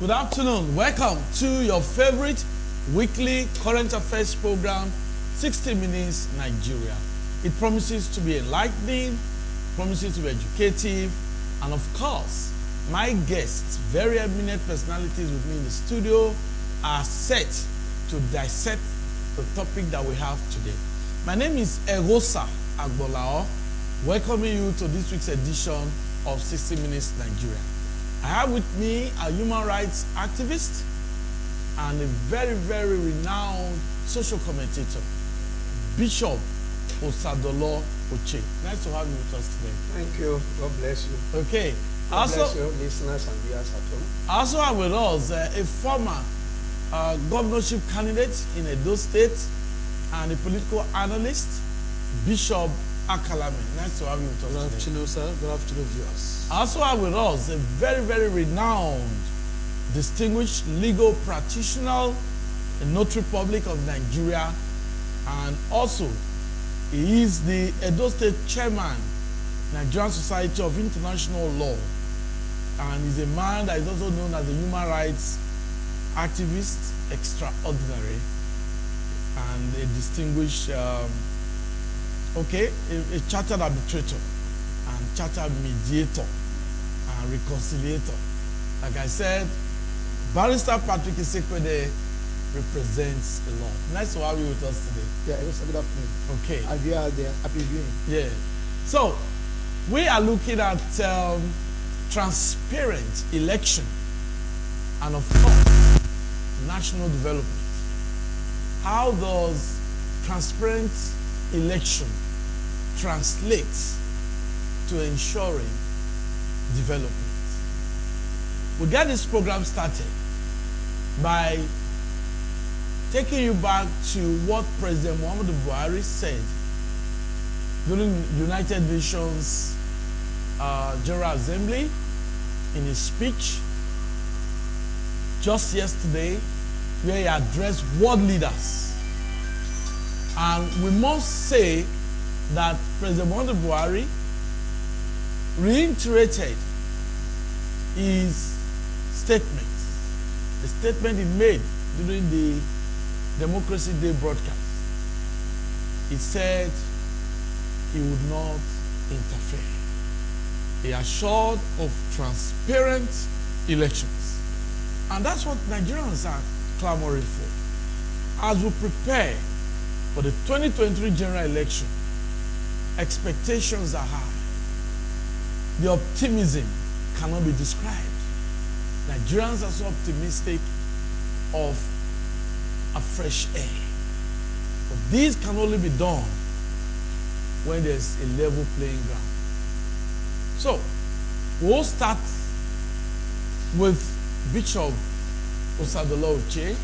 Good afternoon. Welcome to your favorite weekly current affairs program, 60 Minutes Nigeria. It promises to be enlightening, promises to be educative, and of course, my guests, very eminent personalities with me in the studio, are set to dissect the topic that we have today. My name is Erosa Agbolao, welcoming you to this week's edition of 60 Minutes Nigeria. I have with me a human rights activist and a very, very renowned social commentator, Bishop Osadolo Oche. Nice to have you with us today. Thank you. God bless you. Okay. God bless you, listeners and viewers at home. I also have with us a former governorship candidate in Edo State and a political analyst, Bishop Akalame. Nice to have you with us today. Good afternoon, sir. Good afternoon, viewers. I also have with us a very, very renowned, distinguished legal practitioner, a notary public of Nigeria, and also he is the Edo State chairman, Nigerian Society of International Law, and he's a man that is also known as a human rights activist extraordinary and a distinguished, a chartered arbitrator and chartered mediator and reconciliator. Like I said, Barrister Patrick Isekwede represents the law. Nice to have you with us today. Yeah, it was a good afternoon. Okay. And we are there. Happy viewing. Yeah. So, we are looking at transparent election and, of course, national development. How does transparent election translate to ensuring development? We get this program started by taking you back to what President Muhammadu Buhari said during United Nations General Assembly in his speech just yesterday, where he addressed world leaders. And we must say that President Muhammadu Buhari reiterated his statement, the statement he made during the Democracy Day broadcast. He said he would not interfere. He assured of transparent elections. And that's what Nigerians are clamoring for. As we prepare for the 2023 general election, expectations are high. The optimism cannot be described. Nigerians are so optimistic of a fresh air. But this can only be done when there's a level playing ground. So, we'll start with Bishop Osadolo Oche,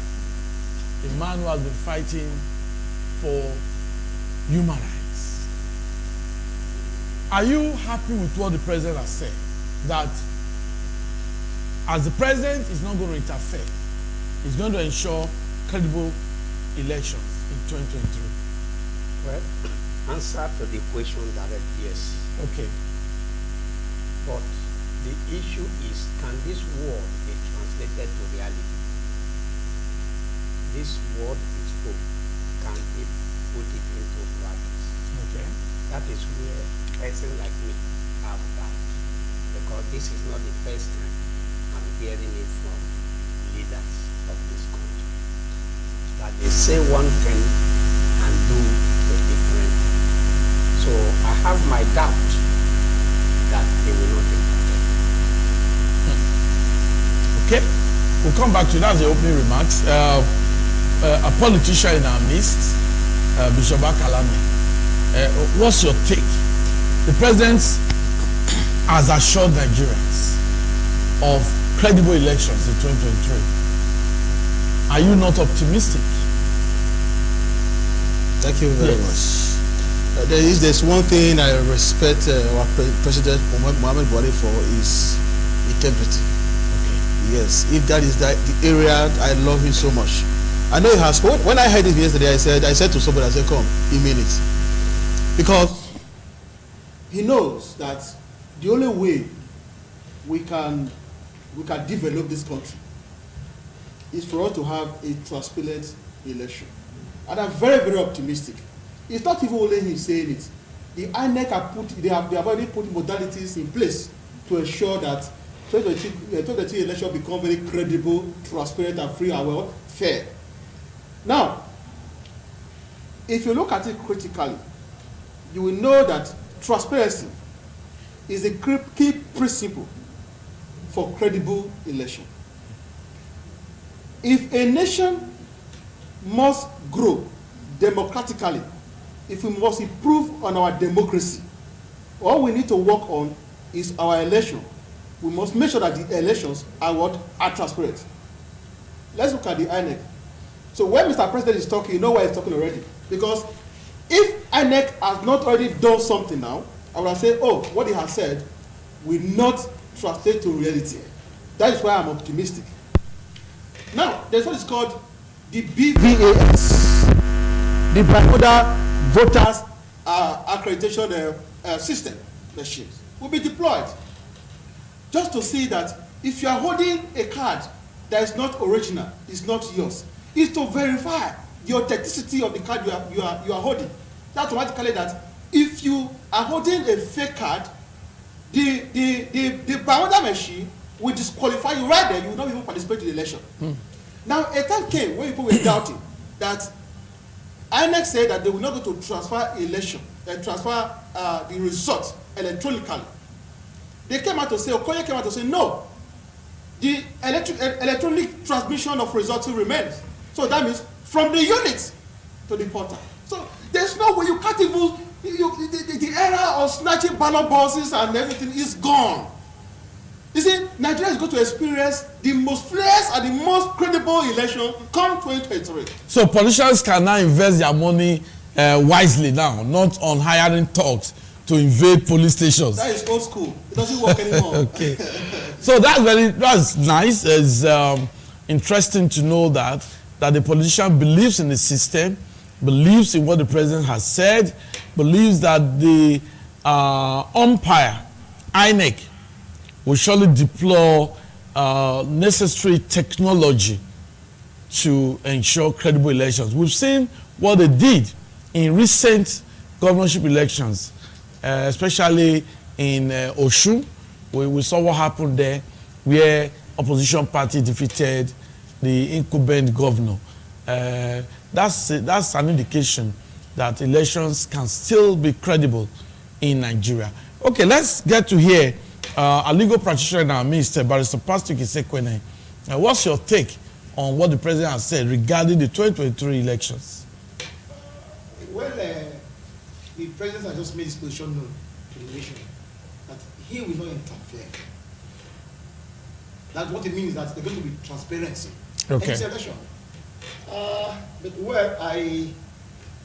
a man who has been fighting for human rights. Are you happy with what the president has said? That as the president is not going to interfere, he's going to ensure credible elections in 2023? Well, answer to the question direct, yes. Okay. But the issue is, can this word be translated to reality? This word is spoke. Can it put it into practice? Okay. That is where a person like me have doubt. Because this is not the first time I'm hearing it from leaders of this country. That they say one thing and do a different thing. So I have my doubt that they will not interfere. Okay. We'll come back to that as the opening remarks. A politician in our midst, Bishop Akalame. What's your take? The president has assured Nigerians of credible elections in 2023. Are you not optimistic? Thank you very much. There's one thing I respect our President Muhammadu Buhari for is integrity. Okay. Yes, if that is the area, I love him so much. I know he has. When I heard it yesterday, I said to somebody, I said, "Come, he mean it," because he knows that the only way we can develop this country is for us to have a transparent election. And I'm very, very optimistic. It's not even only him saying it. The INEC have already put modalities in place to ensure that 2023 election become very credible, transparent, and free and well, fair. Now, if you look at it critically, you will know that transparency is a key principle for credible election. If a nation must grow democratically, if we must improve on our democracy, all we need to work on is our election. We must make sure that the elections are transparent. Let's look at the INEC. So when Mr. President is talking, you know why he's talking already. Because if INEC has not already done something now, I would say, oh, what he has said will not translate to reality. That is why I'm optimistic. Now, there's what is called the BVAS, the Bermuda Voters Accreditation System machines, will be deployed just to see that if you are holding a card that is not original, is not yours, is to verify the authenticity of the card you are holding. That's automatically that if you are holding a fake card, the Bermuda machine will disqualify you right there. You will not even participate in the election. Now, a time came when people were doubting that INEC said that they will not go to transfer the result electronically. They came out to say, Okoye came out to say, no, the electronic transmission of results will remain. So that means from the unit to the portal. So there's no way you can't even, the era of snatching ballot boxes and everything is gone. You see, Nigeria is going to experience the most fierce and the most credible election come 2023. So politicians can now invest their money wisely now, not on hiring thugs to invade police stations. That is old school. It doesn't work anymore. Okay. So that's nice. It's interesting to know that the politician believes in the system, believes in what the president has said, believes that the umpire, INEC, will surely deploy necessary technology to ensure credible elections. We've seen what they did in recent governorship elections, especially in Osun. We saw what happened there, where opposition party defeated the incumbent governor. That's an indication that elections can still be credible in Nigeria. Okay, let's get to hear a legal practitioner in our midst, Barrister Pastor Kisekwene. What's your take on what the president has said regarding the 2023 elections? Well, the president has just made his position known to the nation that he will not interfere. That's what it means, that there's going to be transparency in this election. But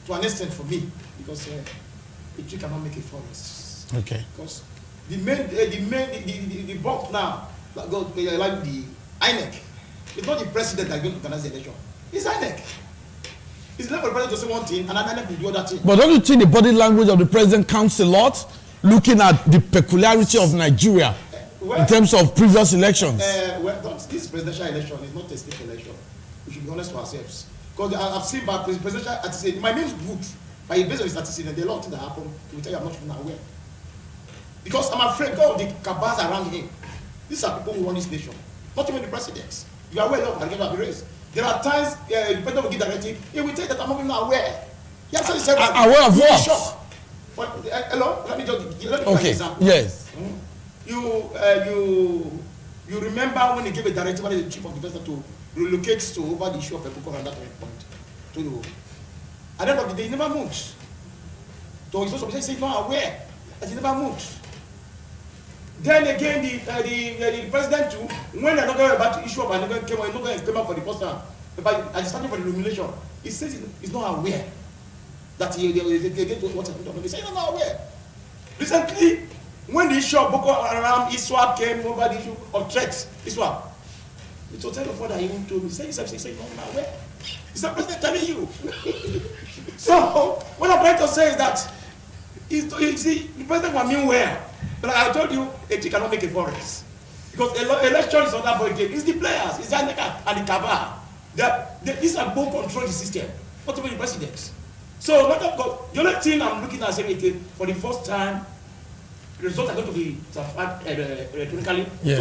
to an extent for me, because a tree cannot make a forest. Okay. Because the box now, like the INEC, it's not the president that is going to organize the election. It's INEC. It's not for the president to say one thing and INEC will do other thing. But don't you think the body language of the president counts a lot, looking at the peculiarity of Nigeria in terms of previous elections? This presidential election is not a state election. We should be honest to ourselves. Because I've seen by presidential antecedents, my name is good, but based on his antecedents, there are a lot of things that happen. He will tell you I'm not even aware. Because I'm afraid of the cabals around him. These are people who run this nation, not even the presidents. You are aware of the race. There are times the president will give directive, he will tell you that I'm not even aware. He has said this everywhere. Aware of what? But, hello? Let me give an example. Yes. You remember when he gave a directive to the chief of defense to relocate to over the issue of Ebuko at that point. At the end of the day, he never moved. So he's supposed to say he's not aware that he never moved. Then again, the president too, when they're not going about the issue of another came out for the first time, but at the starting for the nomination, he says he's not aware that they get to what happened. He says he's not aware. Recently, when the issue of Boko Haram, ISWAP came over the issue of threats, ISWAP, it was tell of what I even told me. He said he's not aware. It's the president telling you. So, what I'm trying to say is that the president was mean well. But I told you, a tree cannot make a forest. Because election is not about game. It's the players, it's the Aneka and the Cabal. These are both control the system, not even the president. So the only thing I'm looking at saying again, for the first time, the results are going to be electronically. Yes.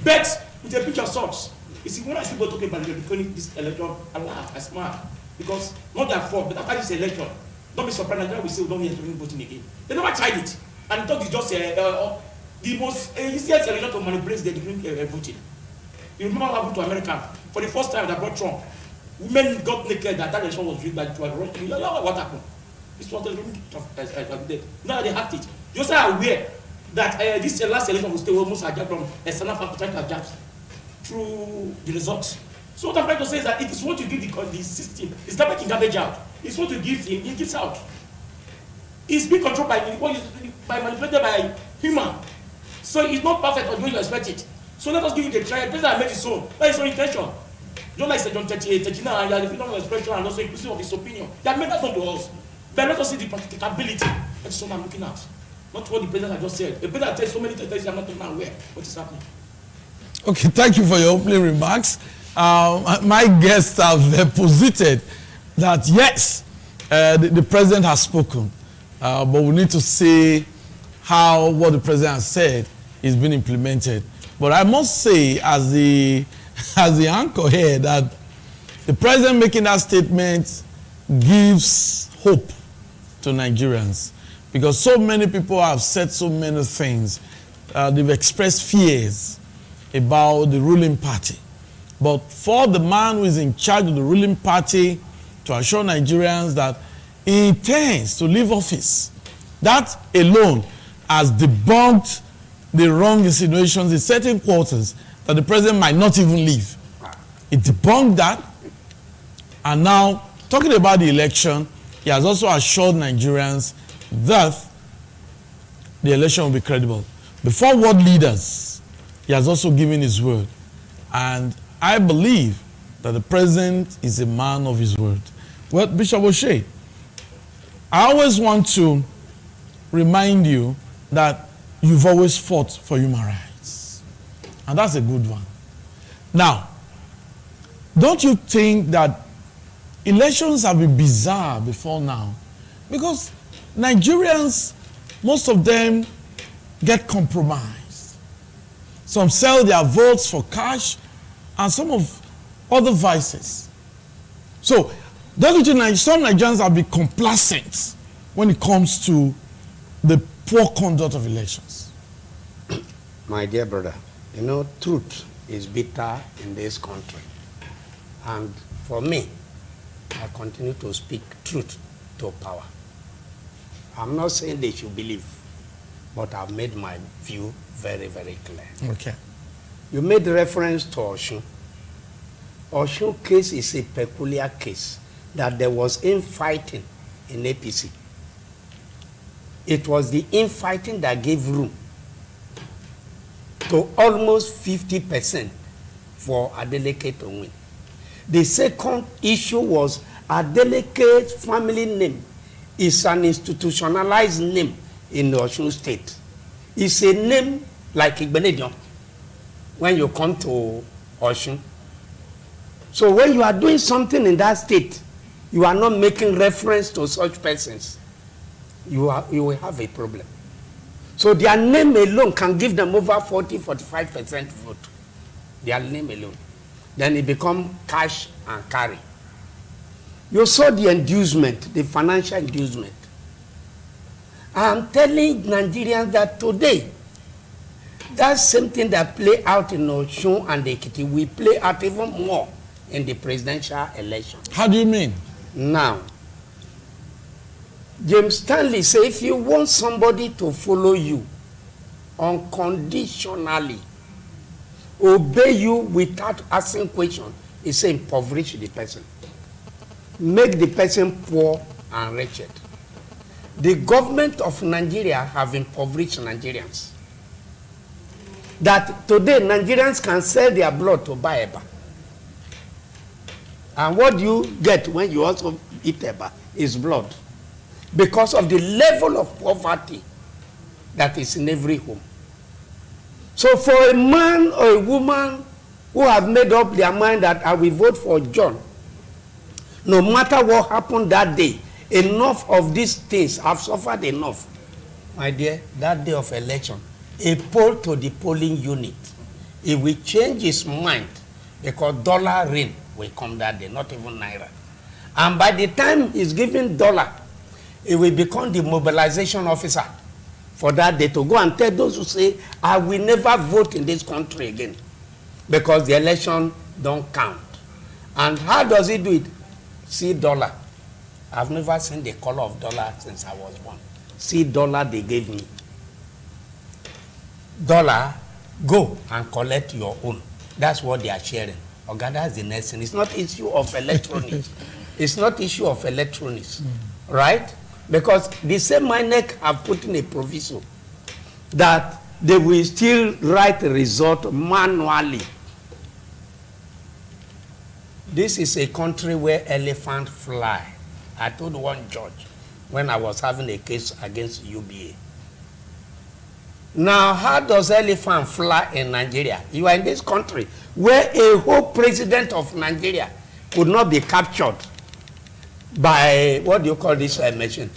But with a picture of sorts. You see, when I see people talking about this election, I laugh, I smile. Because not their fault, but after this election, don't be surprised that we say we don't hear voting again. They never tried it. And they thought it's just the most easiest election to manipulate the voting. You remember what happened to America? For the first time that brought Trump, women got naked that election was rigged by the Russian. What happened? This was the now they hacked it. You also are aware that this last election will stay almost hijacked from external factors trying to hijack through the results. So what I'm trying to say is that it is what you give the system. It's not making garbage out. It's what you give him, he gives out. It's being controlled by manipulated by human. So it's not perfect or the way you expect it. So let us give it a try. The president made his own. That is his own intention. Just like John 39, and the freedom of expression and also inclusive of his opinion. They have made that known to us. But let us see the practicability. That's what I'm looking at. Not what the president has just said. The president said so many things I'm not even aware what is happening. Okay, thank you for your opening remarks. My guests have posited that yes, the president has spoken, but we need to see how what the president has said is being implemented. But I must say, as the anchor here, that the president making that statement gives hope to Nigerians, because so many people have said so many things. They've expressed fears about the ruling party. But for the man who is in charge of the ruling party to assure Nigerians that he intends to leave office, that alone has debunked the wrong insinuations in certain quarters that the president might not even leave. It debunked that. And now, talking about the election, he has also assured Nigerians that the election will be credible. Before world leaders, he has also given his word. And I believe that the president is a man of his word. Well, Bishop O'Shea, I always want to remind you that you've always fought for human rights. And that's a good one. Now, don't you think that elections have been bizarre before now? Because Nigerians, most of them get compromised. Some sell their votes for cash and some of other vices. So, don't you think some Nigerians have been complacent when it comes to the poor conduct of elections? My dear brother, you know, truth is bitter in this country. And for me, I continue to speak truth to power. I'm not saying they should believe, but I've made my view very, very clear. Okay. You made reference to Osun. Osun case is a peculiar case that there was infighting in APC. It was the infighting that gave room to almost 50% for Adeleke to win. The second issue was Adeleke's family name is an institutionalized name in the Osun state. It's a name like Igbenedion when you come to Osun. So when you are doing something in that state, you are not making reference to such persons, you will have a problem. So their name alone can give them over 40-45% vote. Their name alone. Then it becomes cash and carry. You saw the inducement, the financial inducement. I'm telling Nigerians that today, that same thing that play out in Osun and Ekiti will play out even more in the presidential election. How do you mean? Now, James Stanley said, if you want somebody to follow you unconditionally, obey you without asking questions, he said, impoverish the person. Make the person poor and wretched. The government of Nigeria have impoverished Nigerians. That today Nigerians can sell their blood to buy eba. And what do you get when you also eat eba is blood. Because of the level of poverty that is in every home. So for a man or a woman who have made up their mind that I will vote for John, no matter what happened that day, enough of these things have suffered enough. My dear, that day of election, a poll to the polling unit, it will change his mind because dollar reign will come that day, not even naira. And by the time he's giving dollar, it will become the mobilization officer for that day to go and tell those who say, I will never vote in this country again because the election don't count. And how does he do it? See dollar. I've never seen the color of dollar since I was born. See dollar they gave me. Dollar, go and collect your own. That's what they are sharing. Okay, that's the next thing. It's not issue of electronics. It's not issue of electronics, right? Because the same INEC have put in a proviso that they will still write the result manually. This is a country where elephants fly. I told one judge when I was having a case against UBA. Now, how does elephant fly in Nigeria? You are in this country where a whole president of Nigeria could not be captured by, what do you call this machine?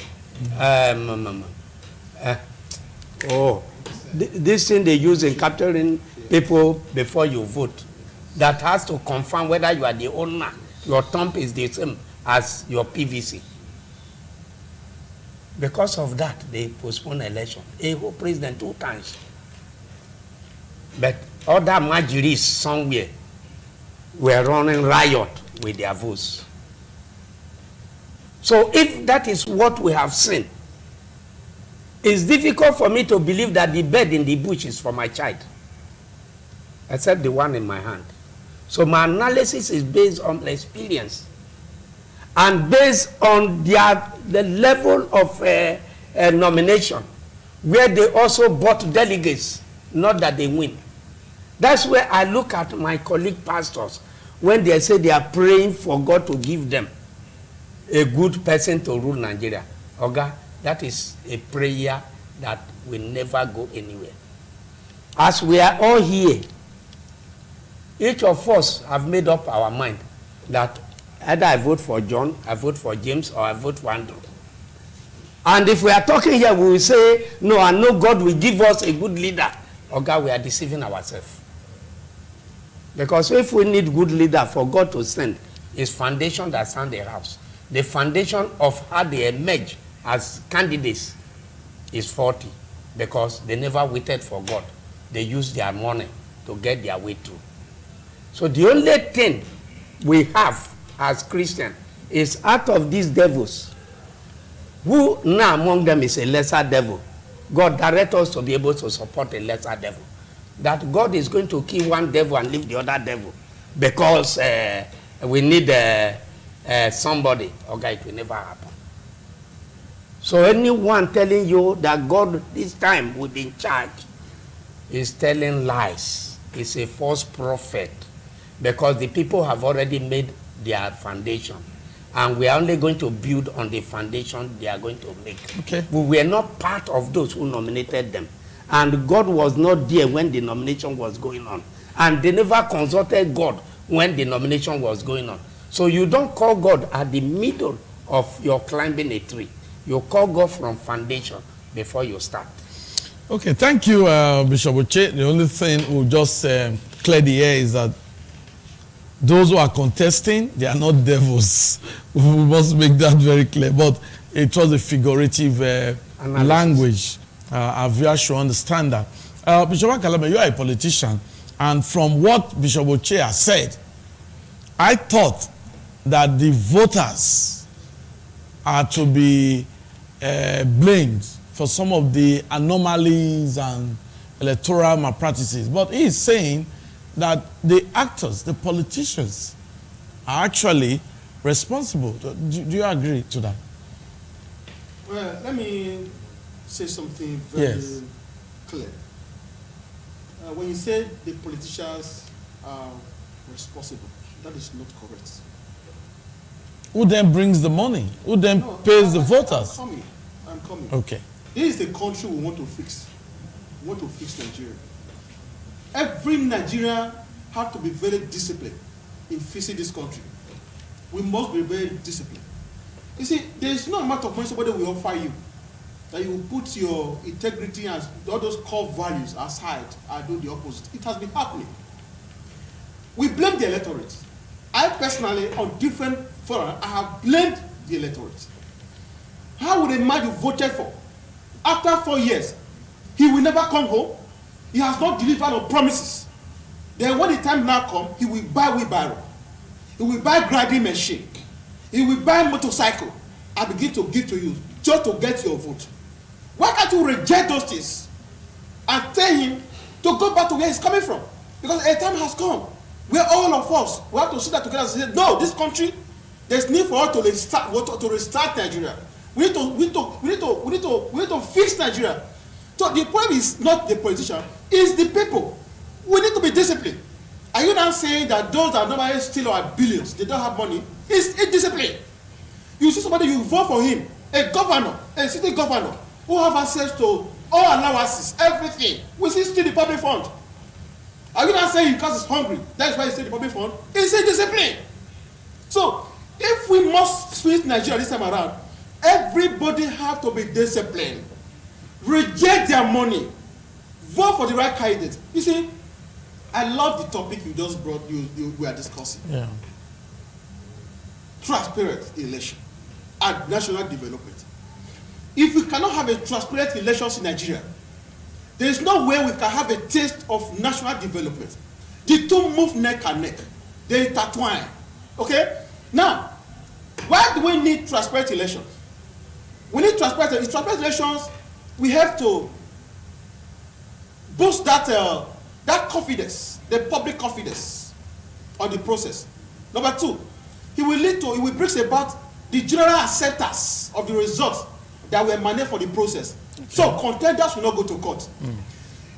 This thing they use in capturing people before you vote, that has to confirm whether you are the owner, your thumb is the same as your PVC. Because of that, they postponed election. A whole president 2 times. But other majorities somewhere were running riot with their votes. So if that is what we have seen, it's difficult for me to believe that the bird in the bush is for my child, except the one in my hand. So my analysis is based on experience and based on the level of nomination, where they also bought delegates, not that they win. That's where I look at my colleague pastors when they say they are praying for God to give them a good person to rule Nigeria. Oga, that is a prayer that will never go anywhere. As we are all here, each of us have made up our mind that either I vote for John, I vote for James, or I vote for Andrew. And if we are talking here, we will say, no, I know God will give us a good leader. Oga, we are deceiving ourselves. Because if we need good leader for God to send, it's foundation that stand the house. The foundation of how they emerge as candidates is faulty because they never waited for God. They used their money to get their way through. So the only thing we have as Christians is out of these devils, who now among them is a lesser devil, God direct us to be able to support a lesser devil. That God is going to kill one devil and leave the other devil because we need somebody. Okay, it will never happen. So anyone telling you that God this time will be in charge is telling lies. It's a false prophet because the people have already made their foundation. And we are only going to build on the foundation they are going to make. Okay. We were not part of those who nominated them. And God was not there when the nomination was going on. And they never consulted God when the nomination was going on. So you don't call God at the middle of your climbing a tree. You call God from foundation before you start. Okay, thank you, Bishop Oche. The only thing we'll just clear the air is that those who are contesting, they are not devils. We must make that very clear. But it was a figurative language. Our viewers should understand that. Bishop Akalame, you are a politician. And from what Bishop Oche has said, I thought that the voters are to be blamed for some of the anomalies and electoral malpractices. But he is saying that the actors, the politicians, are actually responsible. Do you agree to that? Well, let me say something very clear. When you say the politicians are responsible, that is not correct. Who then brings the money? Who then pays the voters? I'm coming. Okay. This is the country we want to fix. We want to fix Nigeria. every Nigerian have to be very disciplined in facing this country. We must be very disciplined. You see, there is no amount of money somebody will offer you that you will put your integrity and all those core values aside and do the opposite. It has been happening. We blame the electorate. I personally, on different forums, I have blamed the electorate. How would a man you voted for, after 4 years, he will never come home? He has not delivered on promises. Then when the time now comes, he will buy wheelbarrow. He will buy grinding machine. He will buy motorcycle and begin to give to you just to get your vote. Why can't you reject those things and tell him to go back to where he's coming from? Because a time has come where all of us we have to sit down together and say, no, this country, there's need for us to restart Nigeria. We need to fix Nigeria. So the problem is not the politician, it's the people. We need to be disciplined. Are you now saying that those that normally steal our billions, they don't have money? It's indiscipline. You see somebody, you vote for him, a governor, a city governor, who have access to all allowances, everything. We see steal the public fund. Are you not saying because he's hungry, that's why he steal the public fund? It's indiscipline. So, if we must fix Nigeria this time around, everybody have to be disciplined. Reject their money. Vote for the right candidate. You see, I love the topic you just brought, we are discussing. Yeah. Transparent election and national development. If we cannot have a transparent elections in Nigeria, there is no way we can have a taste of national development. The two move neck and neck. They intertwine. Okay? Now, why do we need transparent elections? We need transparent elections. We have to boost that confidence, the public confidence on the process. Number two, it will bring about the general acceptance of the results that were managed for the process. Okay. So contenders will not go to court.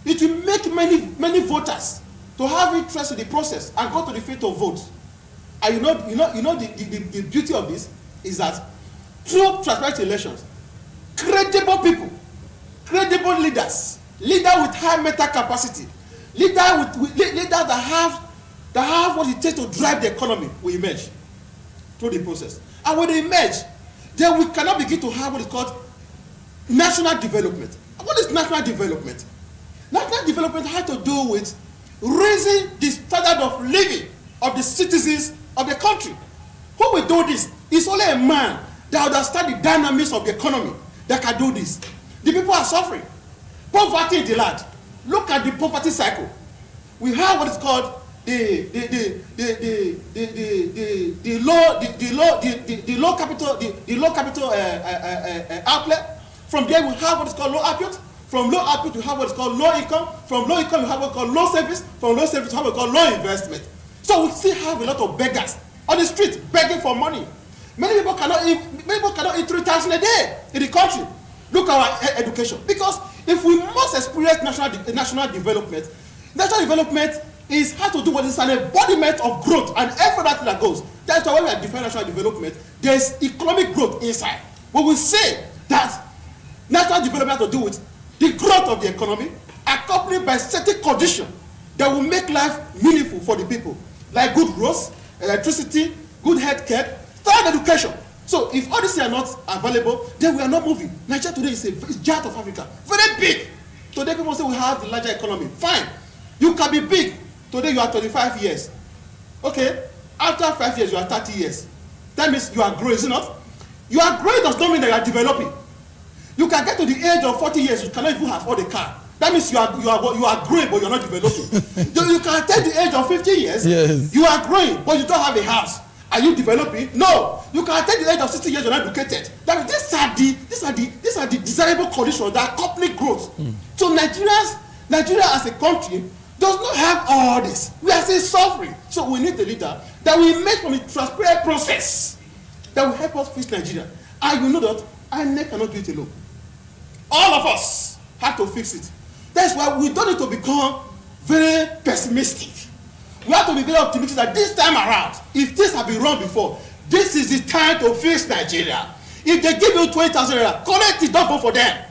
It will make many voters to have interest in the process and go to the field to vote. And the beauty of this is that through transparent elections, credible people, credible leaders with high mental capacity, leaders that have what it takes to drive the economy will emerge through the process. And when they emerge, then we cannot begin to have what is called national development. What is national development? National development has to do with raising the standard of living of the citizens of the country. Who will do this? It's only a man that understands the dynamics of the economy that can do this. The people are suffering. Poverty in the land. Look at the poverty cycle. We have what is called the low capital outlet. From there we have what is called low output. From low output we have what is called low income. From low income we have what is called low service. From low service we have what is called low investment. So we still have a lot of beggars on the street begging for money. Many people cannot eat 3 times in a day in the country. Look at our education. Because if we must experience national development is how to do what is an embodiment of growth and every other thing that goes. That's why when we are defining national development, there's economic growth inside. But we say that national development has to do with the growth of the economy accompanied by certain conditions that will make life meaningful for the people, like good roads, electricity, good health care, third education. So if all these are not available, then we are not moving. Nigeria today is a giant of Africa, very big. Today people say we have the larger economy. Fine, you can be big. Today you are 25 years. Okay, after 5 years you are 30 years. That means you are growing, is it not? You are growing does not mean that you are developing. You can get to the age of 40 years, you cannot even afford a car. That means you are growing, but you are not developing. You can take the age of 50 years, yes. You are growing, but you don't have a house. Are you developing? No. You can take the age of 60 years, you're not educated. That means these are the desirable conditions that accompany growth. So Nigeria as a country does not have all this. We are still suffering. So we need a leader that will make from a transparent process that will help us fix Nigeria. And you know that INEC cannot do it alone. All of us have to fix it. That's why we don't need to become very pessimistic. We have to be very optimistic that this time around, if this has been wrong before, this is the time to fix Nigeria. If they give you 20,000 naira, collect it, don't vote for them.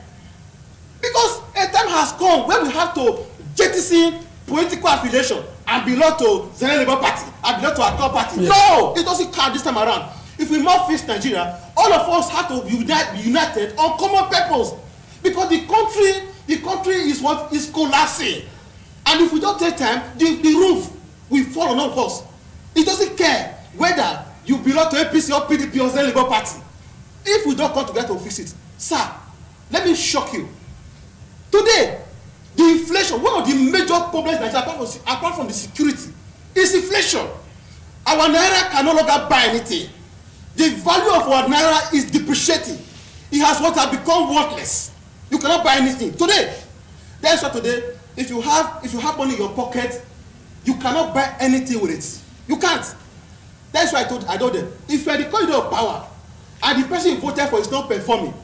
Because a time has come when we have to jettison political affiliation and belong to Zenith Labour Party and belong to our third party. Yes. No, it doesn't count this time around. If we must face Nigeria, all of us have to be united on common purpose, because the country is what is collapsing, and if we don't take time, the roof will fall on all of us. It doesn't care whether you belong to APC or PDP or Zenith Labour Party. If we don't come together to fix it, sir, let me shock you. Today, the inflation, one of the major problems in Nigeria, apart from the security, is inflation. Our naira can no longer buy anything. The value of our naira is depreciating. It has what has become worthless. You cannot buy anything today. That's why today, if you have money in your pocket, you cannot buy anything with it. You can't. That's why I told them, if you are the corridor of power and the person you voted for is not performing,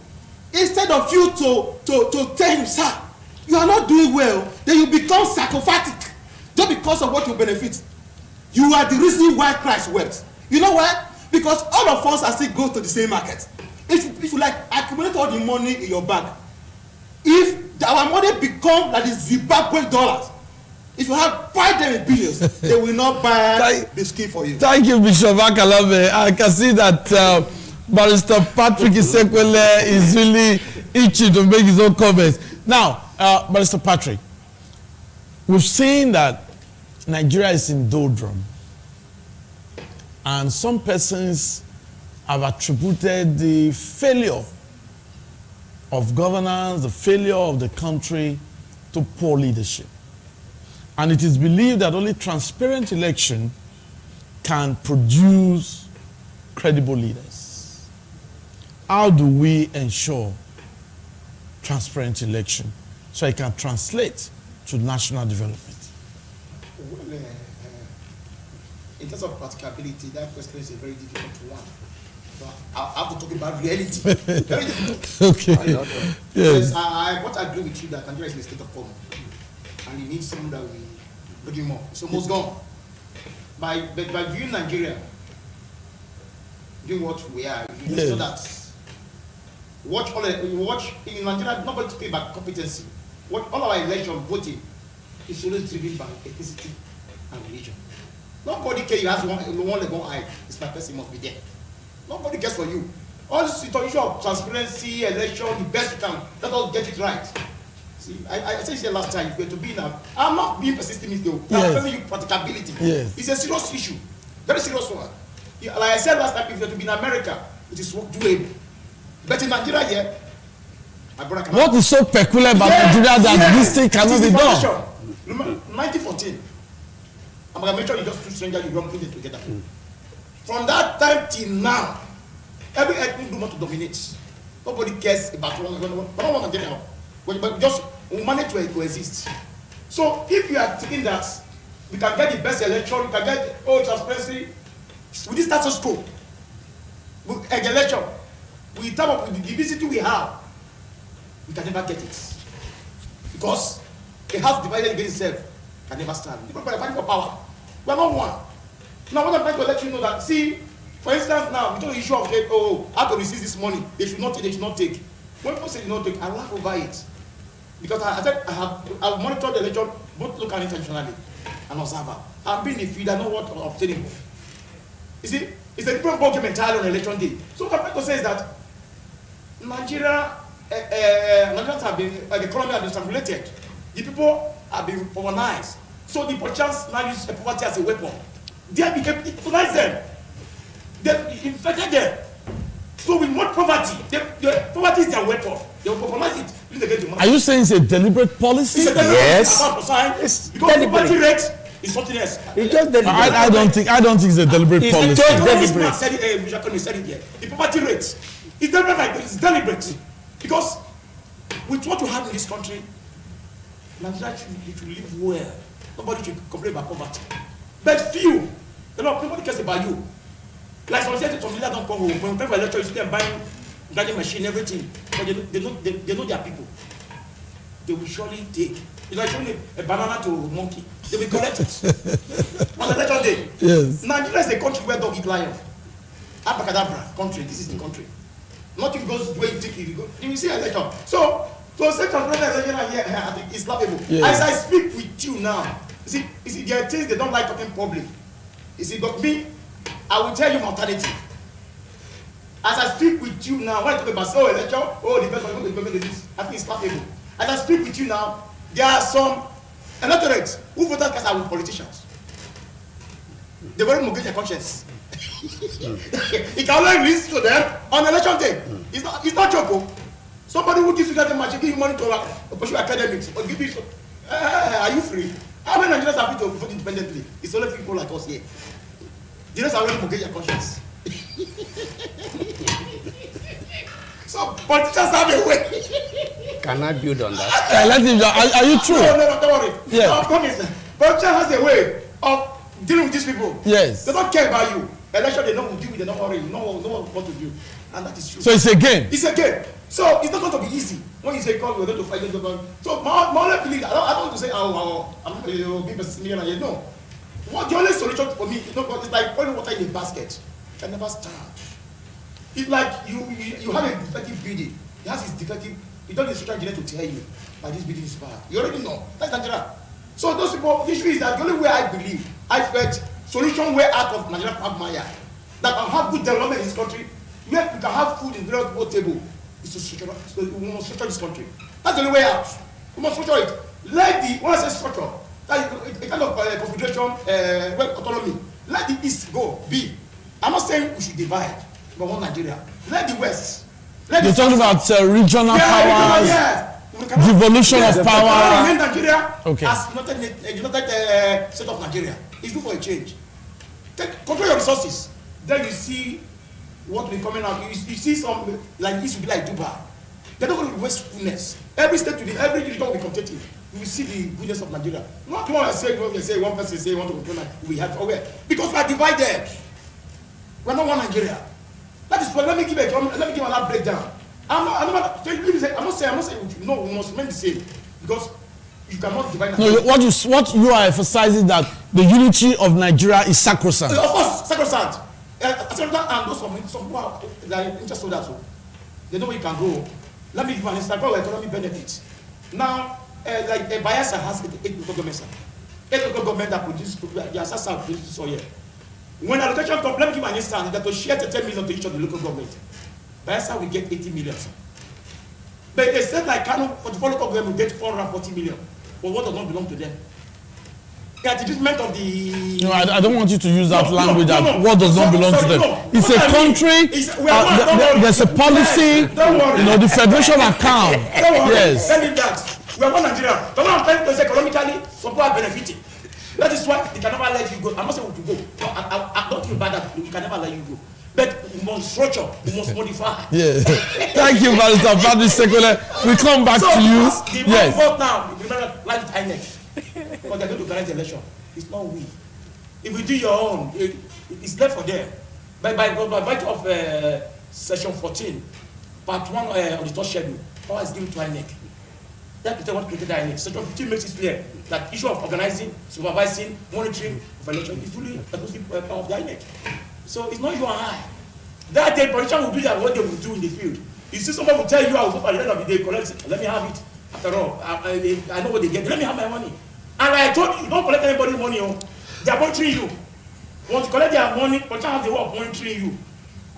instead of you to tell him, sir, you are not doing well, then you become psychopathic just because of what you benefit. You are the reason why Christ wept. You know why? Because all of us are still go to the same market. If you like accumulate all the money in your bank, if our money become like the Zimbabwe dollars, if you have buy them in billions, they will not buy the skin for you. Thank you, Bishop Akalame. I can see that Barrister Patrick Isekwele is really itching to make his own comments. Now, Barrister Patrick, we've seen that Nigeria is in doldrum, and some persons have attributed the failure of governance, the failure of the country, to poor leadership. And it is believed that only transparent election can produce credible leaders. How do we ensure transparent election so it can translate to national development? Well, in terms of practicability, that question is a very difficult one. So I have to talk about reality. Very difficult. Okay. Yes. I agree with you that Nigeria is in a state of coma, and you need someone that will bring him up. It's almost gone. By viewing Nigeria, doing what we are, you Yes. so that watch in Nigeria, nobody to pay by competency. What all our election voting is always driven by ethnicity and religion. Nobody cares you have one leg, one eye. It's my person must be there. Nobody cares for you. All this issue of transparency, election, the best you can, let us get it right. See, I said it last time, if you're to be now, I'm not being persistent with you. I'm telling you practicability. Yes. It's a serious issue. Very serious one. Like I said last time, if you're to be in America, it is doable. But in Nigeria here, my brother cannot. What is so peculiar about Nigeria that this thing cannot be done? Remember, 1914, I'm going to make sure you just two strangers, you don't put it together. From that time till now, every ethnic group want to dominate. Nobody cares about one Nigeria. But just we manage to exist. So if you are thinking that we can get the best election, we can get all transparency with this status quo, with election, with terms of the diversity we have, we can never get it. Because a house divided against itself can never stand. People are fighting for power. We are not one. Now what I'm trying to let you know that, see, for instance now, we told the issue of how to receive this money, they should not take. When people say they don't take, I laugh over it. Because I said I've monitored the election both locally and internationally, an observer. I'm being a field, I know what I'm obtaining. You see, it's a different ballgame entirely on election day. So what I'm trying to say is that Nigerians have been, the economy has been strangulated. The people have been organized. So the politicians now use poverty as a weapon. They became equalize them. They infected them. So we want poverty. Poverty is their weapon. They will popularize it. Are you saying it's a deliberate policy? It's a deliberate It's because the deliberate. poverty rate is something else. It's just deliberate. I don't think it's a deliberate It's policy. just This deliberate. man said it, said it here. The poverty rate is deliberate. It's deliberate because with what you have in this country, Nigeria should live well. Nobody should complain about poverty. But few, nobody cares about you. Like some leaders don't come home. When we pay for electricity, you see them buying grinding machine, everything. But they know their people. They will surely take. It's like showing a banana to a monkey. They will collect it. On election day. Yes. Nigeria is a country where dog eat lion. Abracadabra country. This is the country. Nothing goes where you think you go. You will see election. So say transparent election here, I think it's laughable. Yes. As I speak with you now, You see, there are things they don't like talking public. You see, but me, I will tell you my alternative. As I speak with you now, when I talk about election, the best, I think it's laughable. As I speak with you now, there are some electorates who voted because I with politicians. They want to get their conscience. He can only listen to them on election day. It's not joke. Somebody who gives you that much, give you money to pursue academics, or give you. Are you free? How many Nigerians are free to vote independently? It's only people like us here. The rest are already forget their conscience. So politicians have a way. Can I build on that? Let him. Are you true? No, don't worry. Yeah. No, politicians has a way of dealing with these people. Yes. They don't care about you. Election, they know what to do. They don't worry. No one what to do, and that is true. So it's a game. It's a game. So it's not going to be easy. When you say, "God, we're going to fight," so my only belief. I don't want to say, I'm being pessimistic. No. What the only solution for me? It's like pouring water in a basket. You can never start. It's like you have a defective building. It has its defective. You don't need a social engineer to tell you that this building is bad. You already know. That's Nigeria. So those people, the issue is that the only way I believe, I felt solution way out of Nigeria quagmire, that can have good development in this country, where we can have food in various people table, is to structure. So we must structure this country. That's the only way out. We must structure it. When I say structure, that a kind of confederation, autonomy. Let the East go. I'm not saying we should divide, but one Nigeria. Let the West. You're talking about regional powers, devolution of power. Nigeria Okay. as united state of Nigeria. It's good for a change. Control your resources. Then you see what will be coming out. You see some, like this will be like Dubai. They're not going to wastefulness. Every state today, every region will be competitive. You will see the goodness of Nigeria. Not one I say, one person say, want to control Nigeria. We have aware. Because we are divided. We are not one Nigeria. That is why let me give another breakdown. I'm not saying no, we must remain the same. Because you cannot divide Nigeria. No, what you are emphasizing that the unity of Nigeria is sacrosanct. Of course, sacrosanct. And those some people are interested also. They know where you can go. Let me give an example of economic benefits. Now, like Bayelsa has 8 local governments. 8 local governments that produce, the assessor produces soil. When allocation comes, let me give an instance that to share 10 million to each of the local government. Bayelsa will get 80 million. But they said like Kano, for the local government will get 440 million. But what does not belong to them? The treatment of the... No, I don't want you to use that language that what does not belong to them. It's a country, there's a policy, the federation account. Yes. Tell me that. We are one Nigeria. The one I'm trying to say economically, some people are benefiting. That is why they can never let you go. I'm not saying we to go. I don't feel bad that we can never let you go. But we must structure, we must modify. Yeah. Thank you, Barrister Patrick Sekole. We come back to you. Yes. Vote now. Remember, like INEC. Because they're going to organize the election. It's not we. If we do your own, it's left for them. By virtue of Section 14, Part 1 of the third schedule, power is given to INEC. That is what created INEC. Section 15 makes it clear that issue of organizing, supervising, monitoring of election is fully power of the INEC. So it's not you and I. That day, politicians will do that what they will do in the field. You see someone will tell you, I will vote at the end of the day, collect it, let me have it. After all, I know what they get. Let me have my money. And I told you, don't collect anybody's money. They are monitoring you. Once you collect their money, politicians have the way of monitoring you.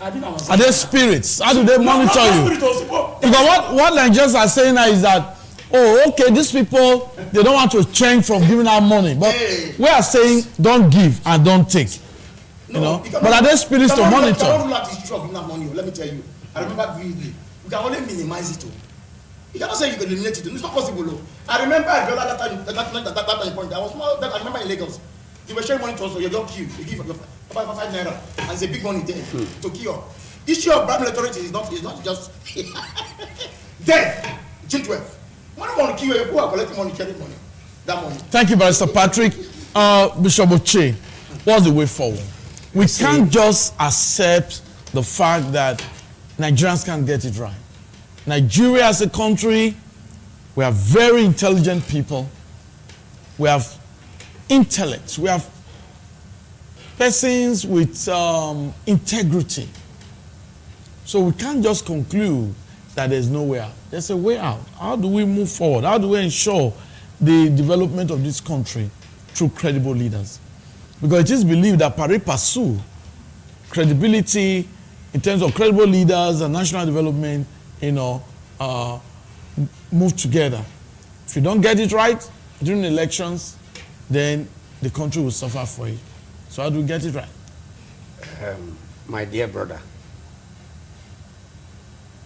Are they spirits? How do they monitor you? Because what Nigerians are saying now is that, okay, these people, they don't want to change from giving out money. But we are saying, don't give and don't take. But are there spirits to monitor? You cannot rule out the issue of giving out money. Let me tell you. I remember vividly. You can only minimize it. You cannot say you can eliminate it. It's not possible. I remember I got that time point. I remember in Lagos. They were sharing money to us, so you don't kill. You give 5 naira. And it's a big money there to kill. Issue of bribery authority is not just then, June 12th. When you want to kill you, who are collecting money, sharing money. That money. Thank you, Barrister Patrick. Bishop Oche, what's the way forward? We can't just accept the fact that Nigerians can't get it right. Nigeria as a country, we are very intelligent people. We have intellect. We have persons with integrity. So we can't just conclude that there's no way out. There's a way out. How do we move forward? How do we ensure the development of this country through credible leaders. Because it is believed that pari passu, credibility in terms of credible leaders and national development, move together. If you don't get it right during elections, then the country will suffer for it. So how do we get it right? My dear brother,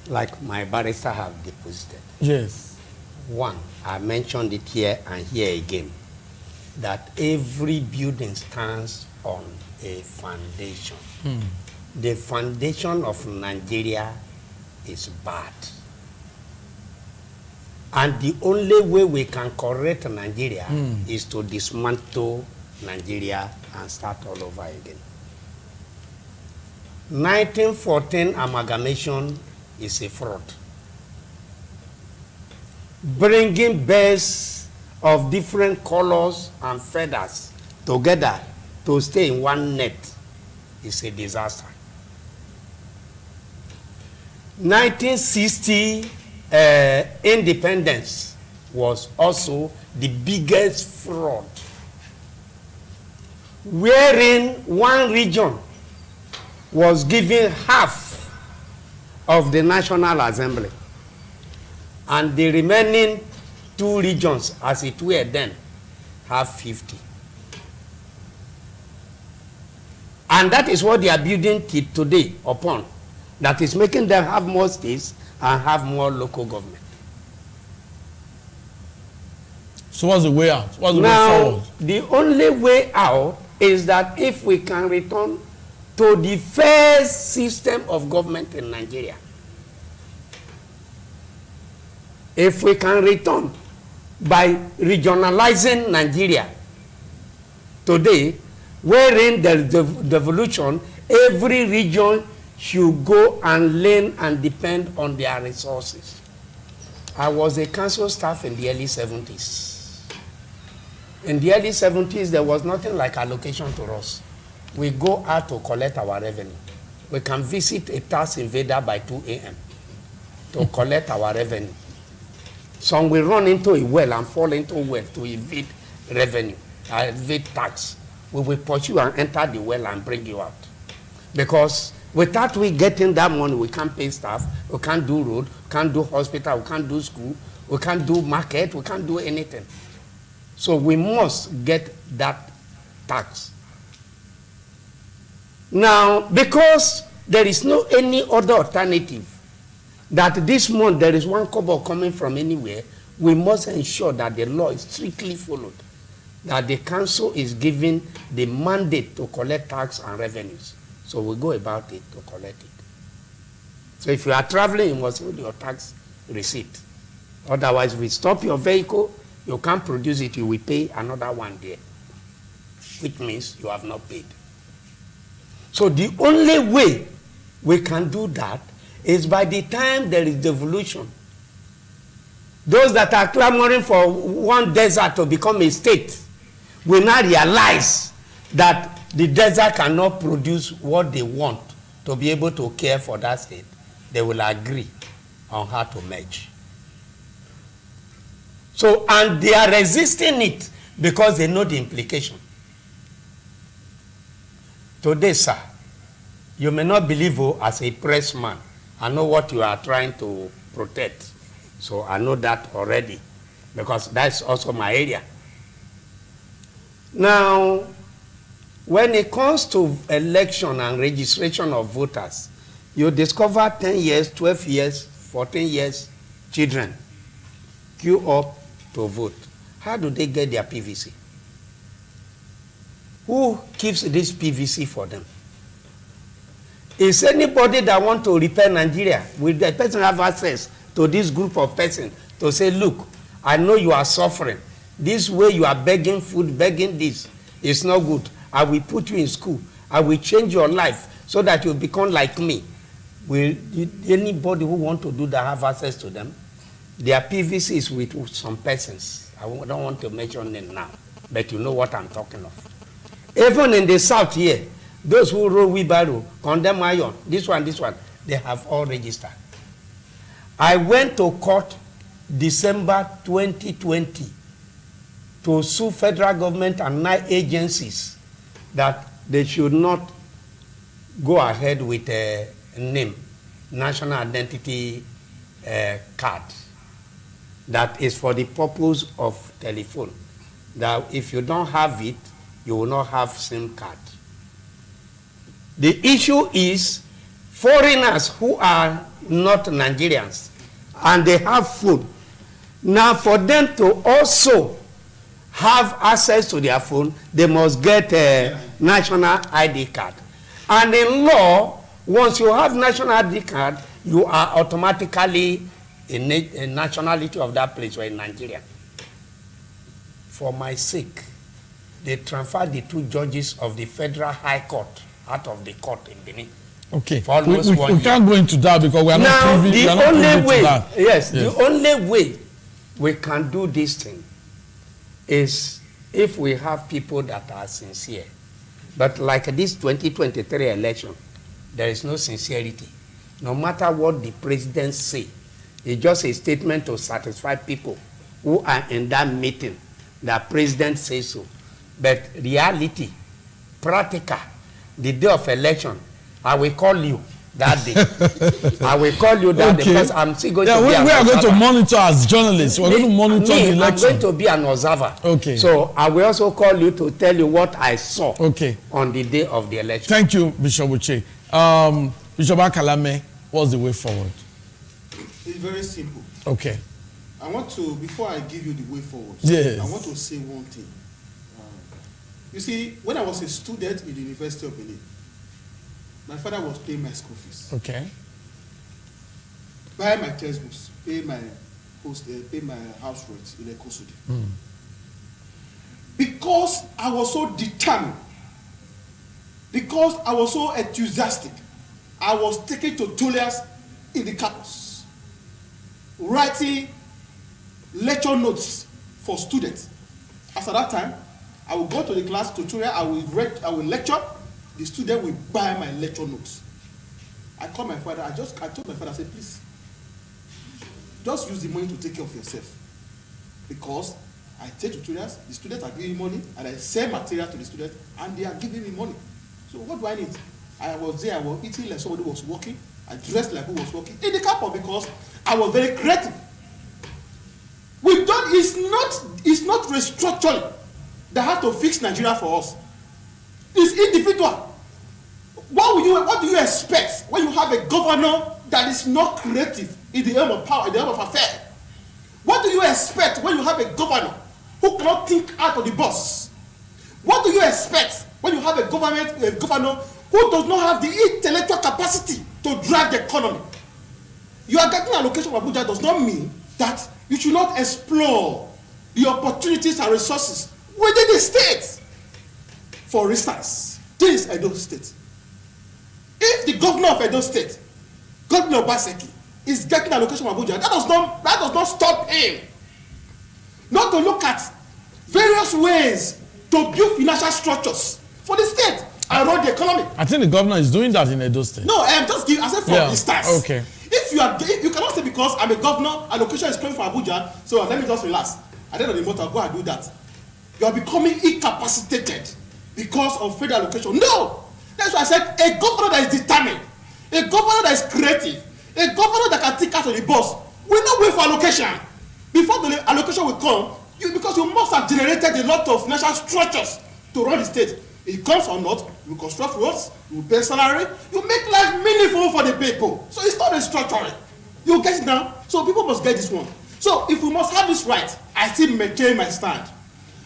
like my barrister have deposited. Yes. One, I mentioned it here and here again, that every building stands on a foundation. The foundation of Nigeria is bad. And the only way we can correct Nigeria is to dismantle Nigeria and start all over again. 1914 amalgamation is a fraud. Bringing birds of different colors and feathers together to stay in one net is a disaster. 1960 independence was also the biggest fraud, wherein one region was given half of the National Assembly, and the remaining two regions, as it were then, have 50. And that is what they are building today upon. That is making them have more states and have more local government. So what's the way out? What's the way Now, forward? the only way out is that if we can return to the first system of government in Nigeria. If we can return by regionalizing Nigeria today, wherein there is devolution, every region should go and learn and depend on their resources. I was a council staff in the early 70s. In the early 70s, there was nothing like allocation to us. We go out to collect our revenue. We can visit a tax invader by 2 a.m. to collect our revenue. Some will run into a well and fall into a well to evade revenue, evade tax. We will pursue and enter the well and bring you out. Because without we getting that money, we can't pay staff, we can't do road, we can't do hospital, we can't do school, we can't do market, we can't do anything. So we must get that tax. Now, because there is no any other alternative, that this month there is 1 kobo coming from anywhere, we must ensure that the law is strictly followed, that the council is given the mandate to collect tax and revenues. So we go about it to collect it. So if you are traveling, you must hold your tax receipt. Otherwise, if we stop your vehicle, you can't produce it, you will pay another one there, which means you have not paid. So the only way we can do that is by the time there is devolution. Those that are clamoring for one desert to become a state will now realize that the desert cannot produce what they want to be able to care for that state. They will agree on how to merge. So, and they are resisting it because they know the implication. Today, sir, you may not believe, as a pressman, I know what you are trying to protect. So I know that already, because that's also my area. Now, when it comes to election and registration of voters, you discover 10 years, 12 years, 14 years children queue up to vote. How do they get their PVC? Who keeps this PVC for them? Is anybody that want to repair Nigeria, will the person have access to this group of persons to say, look, I know you are suffering. This way you are begging food, begging this, it's not good. I will put you in school. I will change your life so that you become like me. Will anybody who want to do that have access to them? Their PVC is with some persons. I don't want to mention them now, but you know what I'm talking of. Even in the south here, those who roll wheelbarrow, condemn iron, this one, they have all registered. I went to court December 2020 to sue federal government and 9 agencies that they should not go ahead with a name, national identity card, that is for the purpose of telephone. That if you don't have it, you will not have SIM card. The issue is foreigners who are not Nigerians and they have phone. Now for them to also have access to their phone, they must get a national ID card. And in law, once you have national ID card, you are automatically a nationality of that place or in Nigeria. For my sake, they transferred the 2 judges of the Federal High Court out of the court in Benin. Okay. For almost we 1 year. can't go into that because we are Now, not privy, the we are not only privy way, to that. yes, the only way we can do this thing is if we have people that are sincere. But like this 2023 election, there is no sincerity. No matter what the president say, it's just a statement to satisfy people who are in that meeting. The president says so. But reality, practical, the day of election, I will call you that day. I will call you that day because I'm still going to be we are going to monitor as journalists. We're going to monitor the election. I'm going to be an observer. Okay. So I will also call you to tell you what I saw on the day of the election. Thank you, Bishop Uche. Bishop Akalame, what's the way forward? It's very simple. Okay. I want to, before I give you the way forward, yes, I want to say one thing. You see, when I was a student in the University of Benin, my father was paying my school fees. Okay. Buy my textbooks, pay my house rent in Ekosudi. Because I was so determined, because I was so enthusiastic, I was taking tutorials in the campus, writing lecture notes for students. As at that time, I will go to the class tutorial, I will lecture, the student will buy my lecture notes. I called my father, I told my father, I said, please, just use the money to take care of yourself. Because I take tutorials, the students are giving me money, and I sell material to the students, and they are giving me money. So what do I need? I was there, I was eating like somebody was working, I dressed like who was working in the campus because I was very creative. We've done, it's not restructuring that has to fix Nigeria for us. It's individual. What do you expect when you have a governor that is not creative in the realm of power, in the realm of affair? What do you expect when you have a governor who cannot think out of the box? What do you expect when you have a governor who does not have the intellectual capacity to drive the economy? You are getting allocation from Abuja does not mean that you should not explore the opportunities and resources within the state. For instance, this is Edo State. If the governor of Edo State, Governor Obaseki, is getting allocation from Abuja, that does not stop him not to look at various ways to build financial structures for the state and run the economy. I think the governor is doing that in Edo State. No, I'm just giving, I said for instance. Okay. If you cannot say because I'm a governor, allocation is coming from Abuja, so let me just relax. At the end of the month, I'll go and do that. You are becoming incapacitated because of federal allocation. No! That's why I said a governor that is determined, a governor that is creative, a governor that can think out of the box will not wait for allocation. Before the allocation will come, because you must have generated a lot of financial structures to run the state. It comes or not, you construct roads, you pay salary, you make life meaningful for the people. So it's not restructuring. You get it now? So people must get this one. So if we must have this right, I still maintain my stand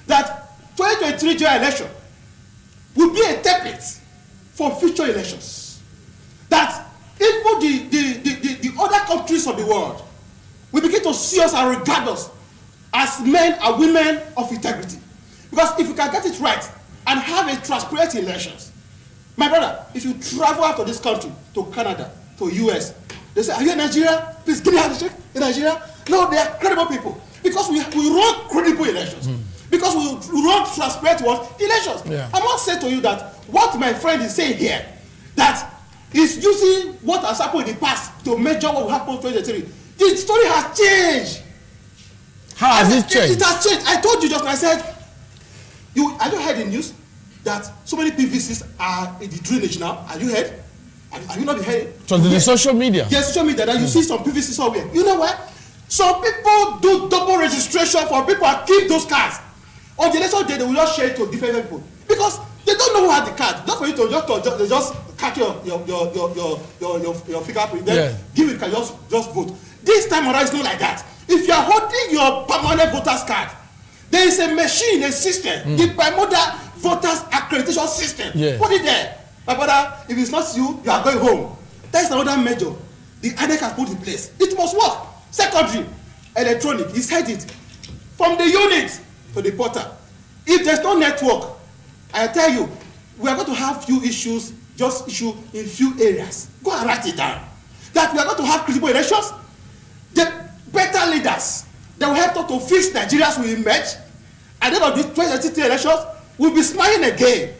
that 2023 general election will be a template for future elections. That even the other countries of the world will begin to see us and regard us as men and women of integrity. Because if you can get it right and have a transparent elections, my brother, if you travel out of this country to Canada, to US, they say, are you in Nigeria? Please give me a handshake in Nigeria. No, they are credible people. Because we run credible elections. Because we run transparent elections. Yeah. I must say to you that what my friend is saying here, that is using what has happened in the past to measure what will happen in 2023. The story has changed. How has it changed? It has changed. I told you just now, I said, have you heard the news that so many PVCs are in the drainage now? Have you heard? Have you not heard? It was in the social media. Yes, social media, that you see some PVC somewhere. You know what? Some people do double registration for people and keep those cards. On the election day, they will just share it to different people because they don't know who had the card. Just for you to just catch your fingerprint, then give it, can just vote. This time around, it's not like that. If you are holding your permanent voters card, there is a machine, a system, the permanent voters accreditation system. Put it there. My brother, if it's not you, you are going home. That is another measure the INEC has put in place. It must work. Secondary, electronic, he said it. From the unit to the portal. If there's no network, I tell you, we are going to have few issues, just issue in few areas. Go and write it down. That we are going to have credible elections, the better leaders that will help us to fix Nigeria's will emerge. At the end of these 2023 elections, we'll be smiling again.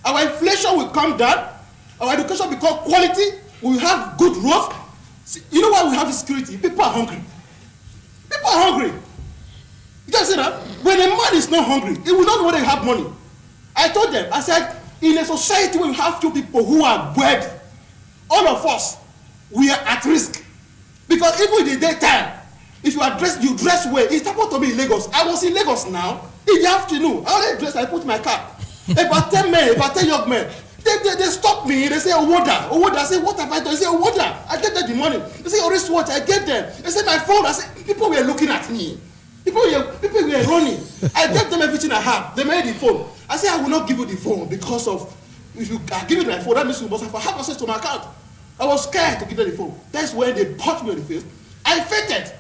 Our inflation will come down. Our education will become quality. We will have good roads. You know why we have insecurity? People are hungry. People are hungry. You guys see that? When a man is not hungry, he will not know whether he have money. I told them, I said, in a society where you have two people who are wealthy, all of us, we are at risk. Because even in the daytime, if you are dressed, you dress well. It happened to me in Lagos. I was in Lagos now. In the afternoon, I already dressed, I put my cap. About 10 men, about 10 young men. They stop me. They say, Owoda. I say, what have I done? They say, Owoda. I get them the money. They say, wristwatch. I get them. They say, my phone. I say, people were looking at me. People were running. I gave them everything I have. They made the phone. I say, I will not give you the phone because of, if you give me my phone, that means you must have access to my account. I was scared to give them the phone. That's when they punched me in the face. I fainted.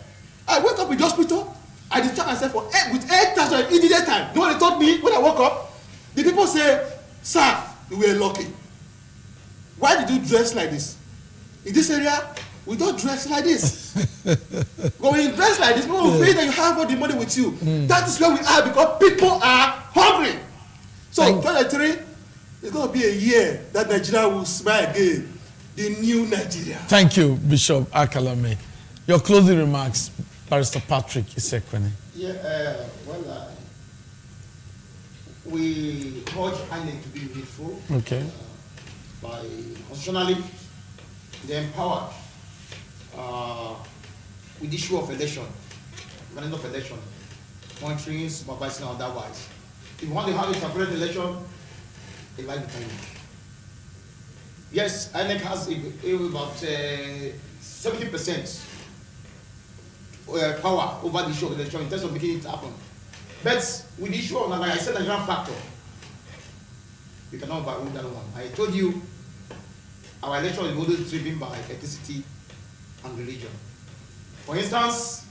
I wake up in the hospital. I discharged myself with 8,000 in the daytime. You know what they told me when I woke up? The people say, sir, you were lucky. Why did you dress like this? In this area, we don't dress like this. But when you dress like this, people will feel that you have all the money with you. That is where we are because people are hungry. So 2023 is going to be a year that Nigeria will smile again. The new Nigeria. Thank you, Bishop Akalame. Your closing remarks, Barrister Patrick Isekwene. Yeah, we urge INEC to be needful. Okay. By constitutionally, they empowered with the issue of election, running of election, monitoring, supervising, and otherwise. If you want to have a separate election, they like the timing. Yes, INEC has about 70% power over the issue of election in terms of making it happen. But with the issue of, like I said, the Nigerian factor, we cannot overrule that one. I told you, our election is always driven by ethnicity and religion. For instance,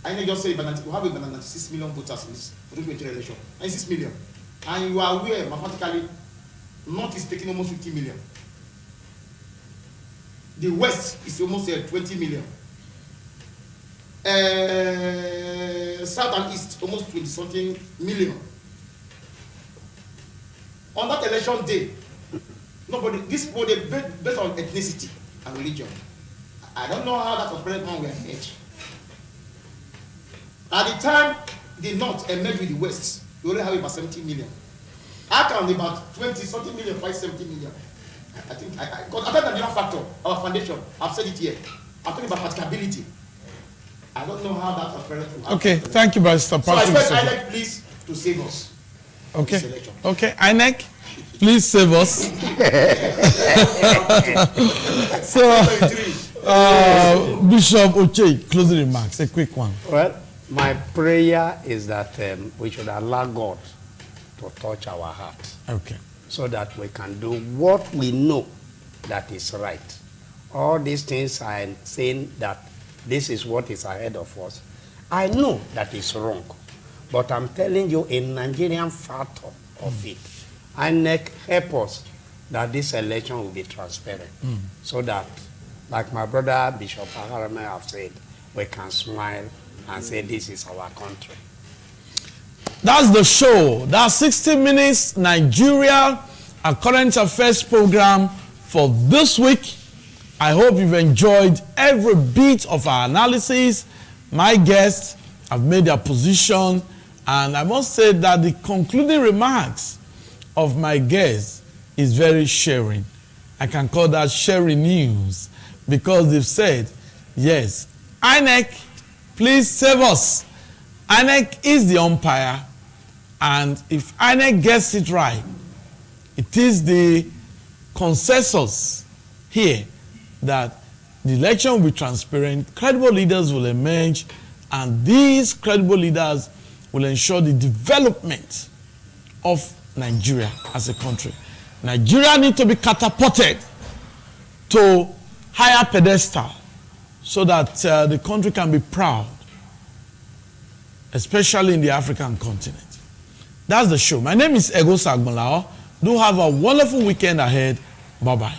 I just say we have about 96 million voters in this 2023 election. 96 million. And you are aware, mathematically, North is taking almost 50 million. The West is almost 20 million. South and East, almost 20-something million. On that election day, this was based on ethnicity and religion. I don't know how that was present when we emerged. At the time the North emerged with the West, we only have about 70 million. I count about 20-something million, 570 million. I think, because after the Nigerian factor, our foundation, I've said it here. I'm talking about practicability. I don't know how that was present. Okay, thank you, Barrister Patrick. So I expect INEC, please, to save us. Okay. Okay, INEC, please save us. So, Bishop Oche, closing remarks, a quick one. Well, my prayer is that we should allow God to touch our heart. Okay. So that we can do what we know that is right. All these things I'm saying that this is what is ahead of us. I know that is wrong. But I'm telling you a Nigerian factor of it. INEC help us that this election will be transparent. So that, like my brother Bishop Akalame have said, we can smile and say this is our country. That's the show. That's 60 Minutes Nigeria, a current affairs program for this week. I hope you've enjoyed every bit of our analysis. My guest have made their position, and I must say that the concluding remarks of my guests is very sharing. I can call that sharing news, because they've said, yes, INEC, please save us. INEC is the umpire, and if INEC gets it right, it is the consensus here that the election will be transparent, credible leaders will emerge, and these credible leaders will ensure the development of Nigeria as a country. Nigeria needs to be catapulted to higher pedestal so that the country can be proud, especially in the African continent. That's the show. My name is Ego Sagmalao. Do have a wonderful weekend ahead. Bye-bye.